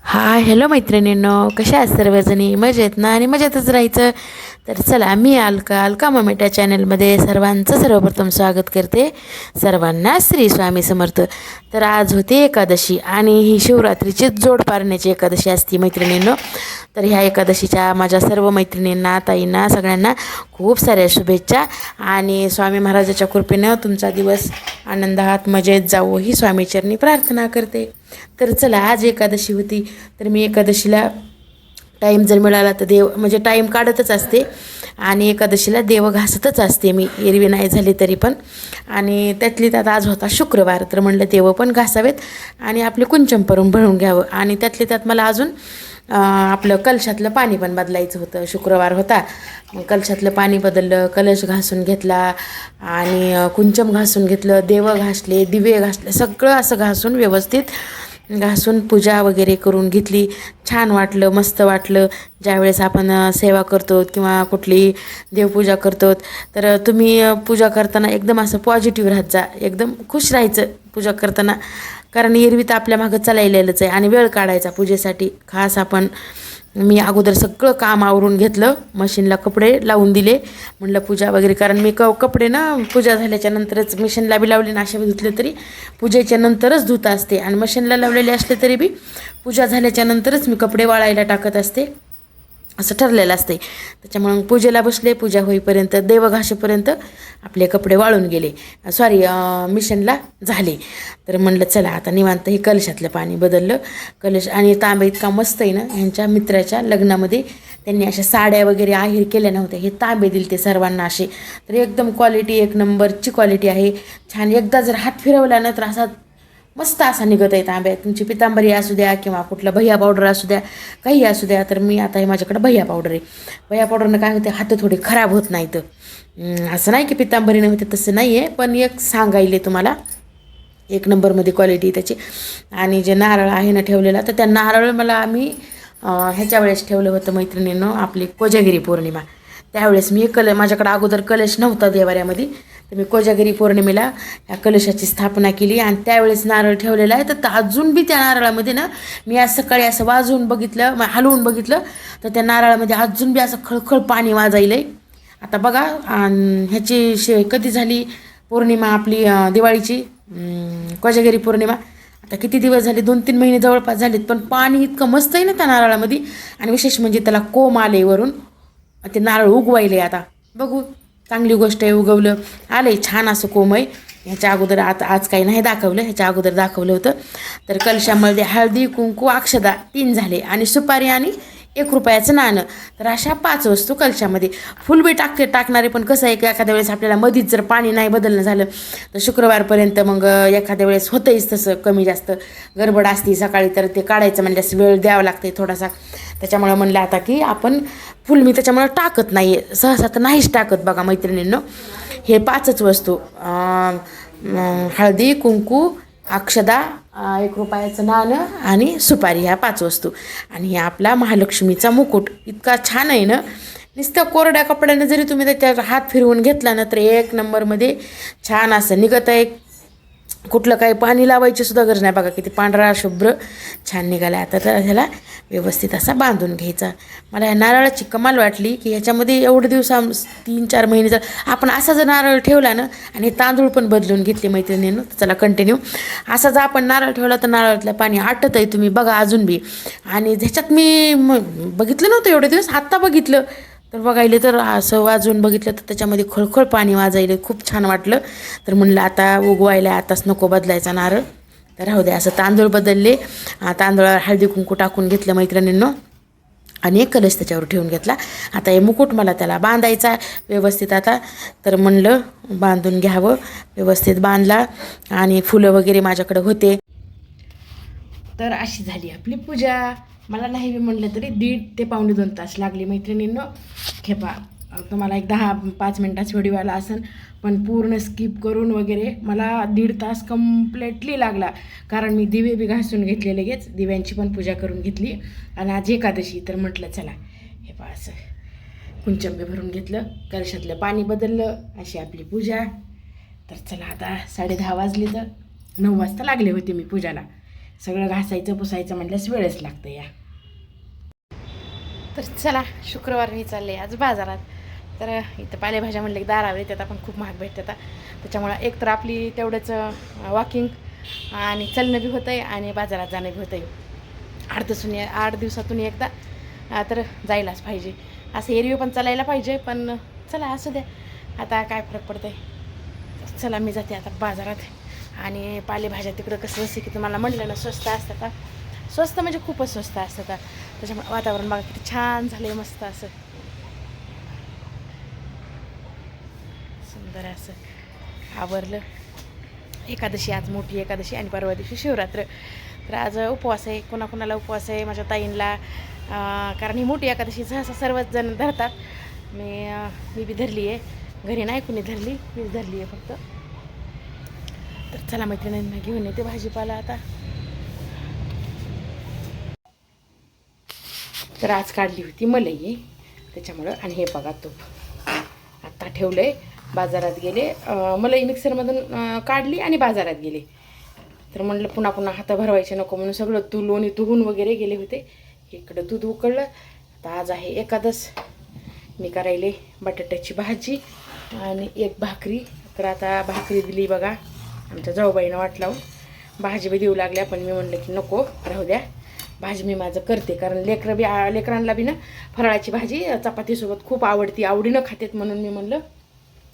Hello मैत्रिणींनो, कशा आहात सर्वजणी? मजेत ना? आणि मजेतच राहायचं. तर चला, मी अलका ममेट्या चॅनलमध्ये सर्वांचं सर्वप्रथम स्वागत करते. सर्वांना श्री स्वामी समर्थ. तर आज होती एकादशी आणि ही शिवरात्रीची जोड पारण्याची एकादशी असती मैत्रिणींनो. तर ह्या एकादशीच्या माझ्या सर्व मैत्रिणींना, ताईंना, सगळ्यांना खूप साऱ्या शुभेच्छा. आणि स्वामी महाराजाच्या कृपेनं तुमचा दिवस आनंदात मजेत जावो ही स्वामीचरणी प्रार्थना करते. तर चला, आज एकादशी होती. तर मी एकादशीला टाईम जर मिळाला तर देव म्हणजे टाईम काढतच असते. आणि एकादशीला देव घासतच असते मी, एरवी नाही झाली तरी पण. आणि त्यातली त्यात आज होता शुक्रवार, तर म्हणलं देव पण घासावेत आणि आपले कुंचम भरून घ्यावं. आणि त्यातली त्यात मला अजून आपलं कलशातलं पाणी पण बदलायचं होतं. शुक्रवार होता, मग कलशातलं पाणी बदललं, कलश घासून घेतला आणि कुंचम घासून घेतलं, देव घासले, दिवे घासले, सगळं असं घासून व्यवस्थित घासून पूजा वगैरे करून घेतली. छान वाटलं, मस्त वाटलं. ज्यावेळेस आपण सेवा करतो किंवा कुठली देवपूजा करतो, तर तुम्ही पूजा करताना एकदम असं पॉझिटिव्ह राहत जा, एकदम खुश राहायचं पूजा करताना. कारण एरवी तर आपल्या मागं चालायलेलंच आहे आणि वेळ काढायचा पूजेसाठी खास आपण. मी अगोदर सगळं काम आवरून घेतलं, मशीनला कपडे लावून दिले, म्हणलं पूजा वगैरे. कारण मी कपडे ना पूजा झाल्याच्या नंतरच मशीनला बी लावले ना, असे बी धुतले तरी पूजेच्या नंतरच धुत असते. आणि मशीनला लावलेले असले तरी बी पूजा झाल्याच्या नंतरच मी कपडे वाळायला टाकत असते, असं ठरलेलं असते. त्याच्यामुळं पूजेला बसले, पूजा होईपर्यंत, देव घासेपर्यंत आपले कपडे वाळून गेले, मिशनला झाले. तर म्हणलं चला आता निवांत. हे कलशातलं पाणी बदललं. कलश आणि तांबे इतका मस्त आहे ना. ह्यांच्या मित्राच्या लग्नामध्ये त्यांनी अशा साड्या वगैरे आहेर केल्या नव्हत्या, हे तांबे दिले ते सर्वांना असे. तर एकदम क्वालिटी, एक नंबरची क्वालिटी आहे. छान. एकदा जर हात फिरवला ना तर असा मस्त असा निघत आहे तांब्या. तुमची पितांबरी असू द्या किंवा कुठलं भैया पावडर असू द्या, काही असू द्या. तर मी आता हे माझ्याकडं भैया पावडर आहे. भैया पावडरनं काय होते, हात थोडे खराब होत नाहीत. असं नाही की पितांबरीनं होते, तसं नाही आहे. पण एक सांगायले तुम्हाला, एक नंबरमध्ये क्वालिटी त्याची. आणि जे नारळ आहे ना ठेवलेला, तर त्या नारळ मला आम्ही ह्याच्या वेळेस ठेवलं होतं मैत्रिणींनो, आपली कोजागिरी पौर्णिमा. त्यावेळेस मी माझ्याकडं अगोदर कलश नव्हता देवाऱ्यामध्ये, तर मी कोजागिरी पौर्णिमेला या कलशाची स्थापना केली आणि त्यावेळेस नारळ ठेवलेला आहे. तर अजून बी त्या नारळामध्ये ना, मी आज सकाळी असं वाजवून बघितलं, हलवून बघितलं, तर त्या नारळामध्ये अजून बी असं खळखळ पाणी वाजायलं आहे. आता बघा, ह्याची कधी झाली पौर्णिमा आपली दिवाळीची, कोजागिरी पौर्णिमा. आता किती दिवस झाले, 2-3 महिने जवळपास झालेत, पण पाणी इतकं मस्त आहे ना त्या नारळामध्ये. आणि विशेष म्हणजे त्याला कोंब आले वरून, ते नारळ उगवायले. आता बघू, चांगली गोष्ट आहे, उगवलं, आले छान असं कोंब आहे. ह्याच्या अगोदर आज काही नाही दाखवलं, ह्याच्या अगोदर दाखवलं होतं. तर कलशामध्ये हळदी, कुंकू, अक्षदा 3 झाले आणि सुपारी आणि 1 रुपयाचं नाणं. तर अशा 5 वस्तू कलशामध्ये. फुलबी टाकणारे, पण कसं आहे की एखाद्या वेळेस आपल्याला मधीच जर पाणी नाही बदलणं झालं तर शुक्रवारपर्यंत मग एखाद्या वेळेस होतंच तसं, कमी जास्त गडबड असते सकाळी, तर ते काढायचं म्हणजे वेळ द्यावा लागते थोडासा. त्याच्यामुळं म्हणलं आता की आपण फुल मी त्याच्यामुळं टाकत नाही आहे, सहसा तर नाहीच टाकत बघा मैत्रिणींनो. हे 5च वस्तू, हळदी, कुंकू, अक्षदा, 1 रुपयाचं नाणं आणि सुपारी, ह्या 5 वस्तू. आणि हे आपला महालक्ष्मीचा मुकुट इतका छान आहे ना. नुसतं कोरड्या कपड्यानं जरी तुम्ही त्याच्यावर हात फिरवून घेतला ना, तर 1 नंबरमध्ये छान असं निघत आहे. कुठलं काही पाणी लावायची सुद्धा गरज नाही. बघा किती पांढरा शुभ्र छान निघाला. आता तर ह्याला व्यवस्थित असा बांधून घ्यायचा. मला या नारळाची कमाल वाटली की ह्याच्यामध्ये एवढे दिवस 3-4 महिने आपण असा जर नारळ ठेवला ना, आणि तांदूळ पण बदलून घेतले मैत्रिणीनं, तर चला कंटिन्यू. असा जर आपण नारळ ठेवला तर नारळातलं पाणी आटत आहे, तुम्ही बघा अजून बी. आणि ह्याच्यात मी बघितलं नव्हतं एवढे दिवस, आत्ता बघितलं. तर बघायले तर असं वाजवून बघितलं तर त्याच्यामध्ये खळखळ पाणी वाजायले, खूप छान वाटलं. तर म्हणलं आता उगवायला आताच नको बदलायचा नारळ, तर राहू दे. असं तांदूळ बदलले, तांदूळावर हळदी कुंकू टाकून घेतलं मैत्रिणींनो, आणि 1 कलश त्याच्यावर ठेवून घेतला. आता हे मुकुट मला त्याला बांधायचा व्यवस्थित आता. तर म्हणलं बांधून घ्यावं, व्यवस्थित बांधला. आणि फुलं वगैरे माझ्याकडे होते. तर अशी झाली आपली पूजा. मला नाही बी म्हणलं तरी 1.5 ते पावणे 2 तास लागले मैत्रिणींनो. खेपा तुम्हाला एक 10-5 मिनटाचा व्हिडिओ आला असेल, पण पूर्ण स्किप करून वगैरे मला 1.5 तास कम्प्लिटली लागला. कारण मी दिवे बी घासून घेतले, लगेच दिव्यांची पण पूजा करून घेतली. आणि आज एकादशी, तर म्हटलं चला हे पहा असं कुंचंबे भरून घेतलं, कलशातलं पाणी बदललं, अशी आपली पूजा. तर चला आता 10:30 वाजले, तर 9 वाजता लागले होते मी पूजाला. सगळं घासायचं पुसायचं म्हटल्यास वेळच लागतं या. तर चला शुक्रवार मी चालले आज बाजारात. तर इथं पालेभाज्या म्हणले की दारावर येतात, आपण खूप महाग भेटतात. त्याच्यामुळं एक तर आपली तेवढंच वॉकिंग आणि चलणं बी होतं आहे आणि बाजारात जाणं बी होतं आहे. 8 दिवसातून एकदा तर जायलाच पाहिजे. असं एरवी पण चालायला पाहिजे, पण चला असू द्या, आता काय फरक पडतं आहे. चला मी जाते आता बाजारात. आणि पालेभाज्या तिकडं कसं असं की तुम्हाला म्हटलं ना स्वस्त असतात. स्वस्त म्हणजे खूपच स्वस्त असतात. त्याच्यामुळे वातावरण बघा किती छान झालं आहे, मस्त असं सुंदर असं आवरलं. एकादशी आज मोठी एकादशी आणि परवा दिवशी शिवरात्र. तर आज उपवास आहे, कोणाकोणाला उपवास आहे, माझ्या ताईंला. कारण ही मोठी एकादशी सहसा सर्वच जण धरतात. मी बी धरली आहे, घरी नाही कुणी धरली, मीच धरली आहे फक्त. तर चला मैत्रिणींना घेऊन येते भाजीपाला आता. तर आज काढली होती मलई त्याच्यामुळं. आणि हे बघा तूप आत्ता ठेवलं आहे, बाजारात गेले. मलई मिक्सरमधून काढली आणि बाजारात गेले. तर म्हणलं पुन्हा पुन्हा हात भरवायचे नको म्हणून सगळं लोणी धुवून वगैरे गेले होते. इकडं दूध उकळलं. आता आज आहे एकादश. मी करायले बटाट्याची भाजी आणि एक भाकरी. तर आता भाकरी दिली बघा आमच्या जाऊबाईनं वाट लावून. भाजी बी देऊ लागल्या, पण मी म्हणलं की नको राहू द्या, भाजी मी माझं करते. कारण लेकरांना बी ना फराळाची भाजी चपातीसोबत खूप आवडती, आवडीनं खातेत. म्हणून मी म्हणलं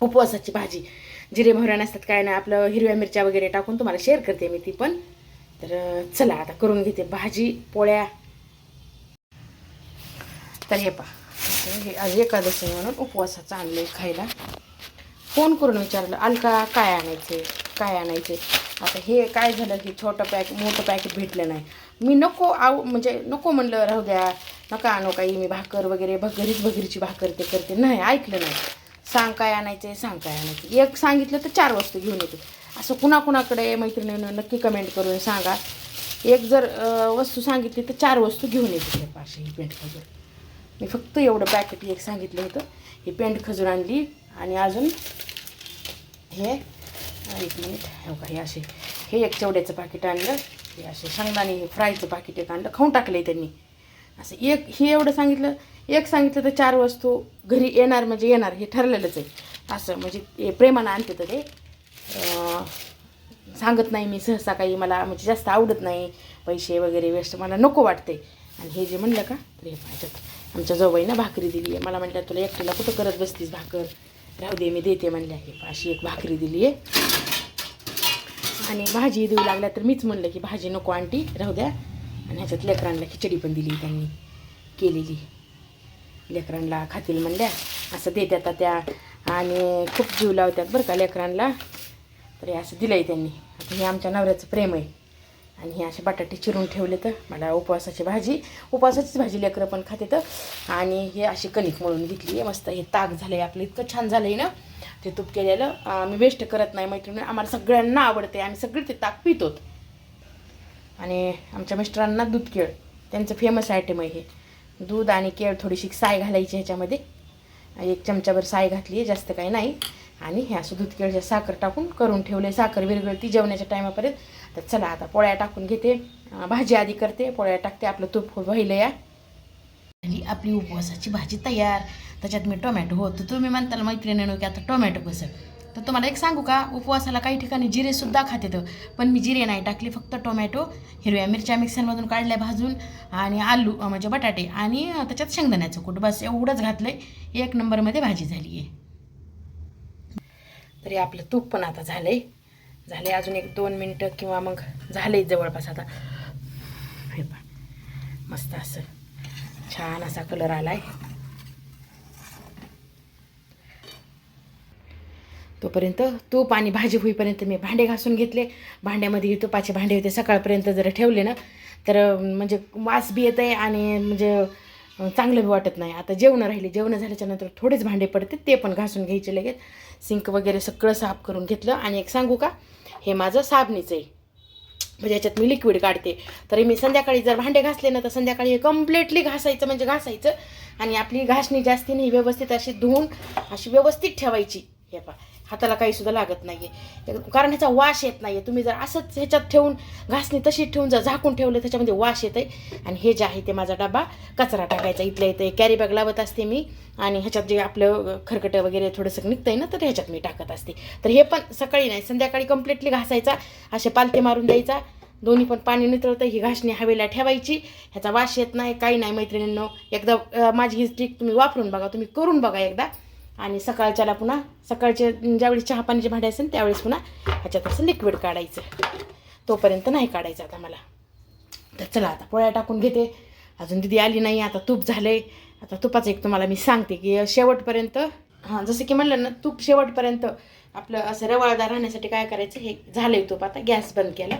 उपवासाची भाजी जिरे मोहऱ्या नसतात काय नाही, आपलं हिरव्या मिरच्या वगैरे टाकून तुम्हाला शेअर करते मी ती पण. तर चला आता करून घेते भाजी पोळ्या. तर हे हे आज एकादशी म्हणून उपवासाचं आणलं खायला. फोन करून विचारलं अलका काय आणायचं काय आणायचं. आता हे काय झालं की मोठं पॅकेट भेटलं नाही. मी नको म्हणजे नको म्हणलं राहू द्या, नका आणू काही, मी भाकर वगैरे भगरीची भाकर ते करते. नाही ऐकलं नाही. सांग काय आणायचं सांग काय आणायचं. एक सांगितलं तर 4 वस्तू घेऊन येते. असं कुणाकुणाकडे मैत्रिणीनं नक्की कमेंट करून सांगा. एक जर वस्तू सांगितली तर 4 वस्तू घेऊन येते. पाचशे ही पेंट खजूर, मी फक्त एवढं पॅकेट एक सांगितलं होतं. ही पेंट खजूर आणली. आणि अजून हे 1 मिनिट हो का, हे एक चवड्याचं पाकिट आणलं. हे असे शेंगदाणे फ्रायचं पाकिट एक आणलं, खाऊन टाकलं आहे त्यांनी. असं हे एवढं सांगितलं. एक सांगितलं तर 4 वस्तू घरी येणार म्हणजे येणार, हे ठरलेलंच आहे. असं म्हणजे प्रेमानं आणते तर ते सांगत नाही मी सहसा काही. मला म्हणजे जास्त आवडत नाही पैसे वगैरे वेस्ट, मला नको वाटते. आणि हे जे म्हणलं का तर हे पाहिजेत. आमच्या जाऊबाईनं भाकरी दिली आहे. मला म्हटलं तुला एकटीला कुठं करत बसतीस भाकर, राहू दे मी देते म्हणल्या. हे अशी एक भाकरी दिली आहे. आणि भाजी देऊ लागल्या तर मीच म्हणलं की भाजी नको आंटी राहू द्या. आणि ह्याच्यात लेकरांना खिचडी पण दिली त्यांनी केलेली, लेकरांना खातील म्हणल्या. असं देतात त्या आणि खूप जीव लावतात बरं का लेकरांना. तर हे असं दिलं आहे त्यांनी. आता हे आमच्या नवऱ्याचं प्रेम आहे. आणि हे असे बटाटे चिरून ठेवले तर मला उपवासाचीच भाजी लेकरं पण खाते. तर आणि हे अशी कणिक मळून घेतली आहे मस्त. हे ताक झालं आहे आपलं, इतकं छान झालं आहे ना ते तूप केलेलं. मी वेस्ट करत नाही मैत्रिणी, आम्हाला सगळ्यांना आवडते, आम्ही सगळे ते ताक पितो. आणि आमच्या मिस्टरांना दूध केळ त्यांचं फेमस आयटम आहे हे. दूध आणि केळ, थोडीशी साय घालायची ह्याच्यामध्ये. 1 चमचाभर साय घातली आहे, जास्त काही नाही. आणि हे असं दूध केळच्या साखर टाकून करून ठेवले. साखर विरघळती जेवणाच्या टायमापर्यंत. तर चला आता पोळ्या टाकून घेते. भाजी आधी करते, पोळ्या टाकते. आपलं तूप व्हायला या. आणि आपली उपवासाची भाजी तयार. त्याच्यात मी टोमॅटो होतो. तुम्ही म्हणताल मैत्रिणीनं की आता टोमॅटो कसं, तर तुम्हाला एक सांगू का, उपवासाला काही ठिकाणी जिरेसुद्धा खाते तर, पण मी जिरे नाही टाकले. फक्त टोमॅटो, हिरव्या मिरच्या मिक्सरमधून काढल्या भाजून, आणि आलू म्हणजे बटाटे, आणि त्याच्यात शेंगदाण्याचं कूट, बस एवढंच घातलं आहे. 1 नंबरमध्ये भाजी झाली आहे. तरी आपलं तूप पण आता झालं अजून 1-2 मिनटं किंवा मग झालं आहे जवळपास आता. हे पहा मस्त असं छान असा कलर आला आहे. तोपर्यंत तूप आणि भाजी होईपर्यंत मी भांडे घासून घेतले. भांड्यामध्ये तुपाचे भांडे होते, सकाळपर्यंत जर ठेवले ना तर म्हणजे वास बी येत आहे आणि म्हणजे चांगलं बी वाटत नाही. आता जेवण राहिले, जेवण झाल्याच्या नंतर थोडेच भांडे पडते, ते पण घासून घ्यायचे लगेच. सिंक वगैरे सगळं साफ करून घेतलं. आणि एक सांगू का, हे माझं साबणीचं आहे, म्हणजे याच्यात मी लिक्विड काढते. तरी मी संध्याकाळी जर भांडे घासले ना तर संध्याकाळी हे कम्प्लिटली घासायचं. आणि आपली घासणी जास्ती नाही, व्यवस्थित अशी धुवून अशी व्यवस्थित ठेवायची. हे पहा हाताला काहीसुद्धा लागत नाही आहे, कारण ह्याचा वास येत नाही आहे. तुम्ही जर असंच ह्याच्यात ठेवून घासणी तशीच ठेवून जर झाकून ठेवलं त्याच्यामध्ये वास येतं आहे. आणि हे जे आहे ते माझा डबा कचरा टाकायचा इथल्या इथे कॅरी बॅग लावत असते मी, आणि ह्याच्यात जे आपलं खरकटं वगैरे थोडंसं निघतं आहे ना, तर ह्याच्यात मी टाकत असते. तर हे पण सकाळी नाही, संध्याकाळी कम्प्लिटली घासायचा, असे पालथे मारून द्यायचा, दोन्ही पण पाणी नितळतं. ही घासणी हवेला ठेवायची, ह्याचा वास येत नाही, काही नाही मैत्रिणींनो. एकदा माझी ही ट्रिक तुम्ही वापरून बघा, तुम्ही करून बघा एकदा. आणि सकाळच्याला पुन्हा सकाळचे ज्यावेळी चहा पाण्याचे भांडे असेल त्यावेळेस पुन्हा ह्याच्यात असं लिक्विड काढायचं, तोपर्यंत नाही काढायचं आता मला. तर चला आता पोळ्या टाकून घेते, अजून दिदी आली नाही. आता तूप झालं आहे, आता तुपाचं एक तुम्हाला मी सांगते की शेवटपर्यंत, हां जसं की म्हणलं ना, तूप शेवटपर्यंत आपलं असं रवाळदार राहण्यासाठी काय करायचं, हे झालं आहे तूप, आता गॅस बंद केला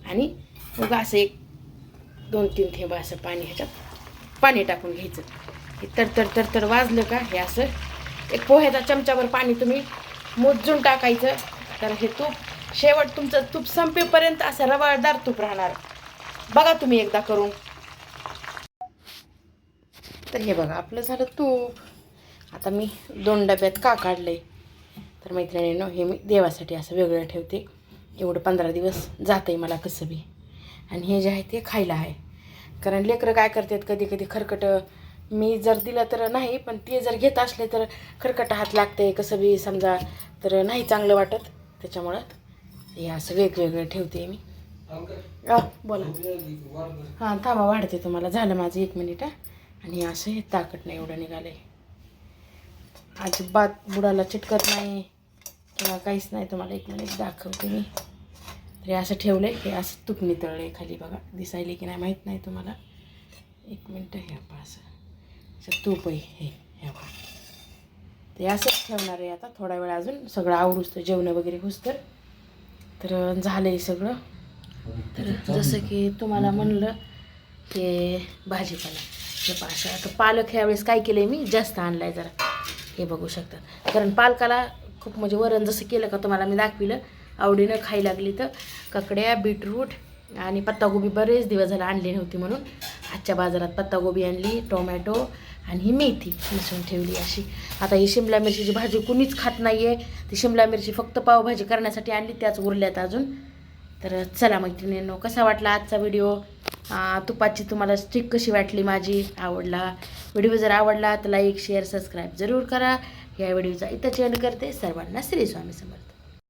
आणि मग असं एक 2-3 थेंब असं पाणी टाकून घ्यायचं. हे तर वाजलं का, हे असं एक पोह्याचा चमचाभर पाणी तुम्ही मोजून टाकायचं. तर हे तूप शेवट तुमचं तूप संपेपर्यंत असं रवाळदार तूप राहणार. बघा तुम्ही एकदा करून. तर हे बघा आपलं झालं तूप. आता मी 2 डब्यात का काढलं आहे, तर मैत्रिणींनो हे मी देवासाठी असं वेगळं ठेवते. एवढं 15 दिवस जातं आहे मला कसं बी. आणि हे जे आहे ते खायला आहे, कारण लेकरं काय करतात कधी कधी खरकटं मी जर दिलं तर नाही, पण ते जर घेत असले तर खरकटं हात लागते कसं बी समजा, तर नाही चांगलं वाटत. त्याच्यामुळं हे असं वेगवेगळं ठेवते मी. बोला. हां थांबा वाढते तुम्हाला, झालं माझं 1 मिनिट. आणि असं हे ताकद नाही एवढं निघालं आहे, अजिबात बुडाला चिटकत नाही किंवा काहीच नाही. तुम्हाला 1 मिनिट दाखवते मी. तर हे असं ठेवलं आहे, हे असं तूप नितळलं आहे खाली, बघा दिसायले की नाही माहीत नाही तुम्हाला. 1 मिनटं. हे असं तूप आहे हे बघा. ते असंच ठेवणार आहे आता थोडा वेळ, अजून सगळं आवरूच तर जेवणं वगैरे होस तर झालं आहे सगळं. तर जसं की तुम्हाला म्हणलं की भाजीपाला हे पाशा, आता पालक ह्यावेळेस काय केलं आहे मी जास्त आणलं आहे जरा, हे बघू शकता. कारण पालकाला खूप म्हणजे वरण जसं केलं का तुम्हाला मी दाखविलं, आवडीनं खायला लागली. तर ककड्या, बीटरूट आणि पत्तागोबी बरेच दिवस झाला आणली नव्हती, म्हणून आजच्या बाजारात पत्तागोबी आणली, टोमॅटो आणि ही मेथी मिसळून ठेवली अशी. आता ही शिमला मिरचीची भाजी कुणीच खात नाही आहे, ती शिमला मिरची फक्त पावभाजी करण्यासाठी आणली, त्याच उरल्यात अजून. तर चला मैत्रिणींनो, कसा वाटला आजचा व्हिडिओ, तुपाची तुम्हाला स्टिक कशी वाटली माझी, आवडला व्हिडिओ? जर आवडला तर लाईक शेअर सबस्क्राईब जरूर करा. या व्हिडिओचा इथं एंड करते. सर्वांना श्री स्वामी समर्थ.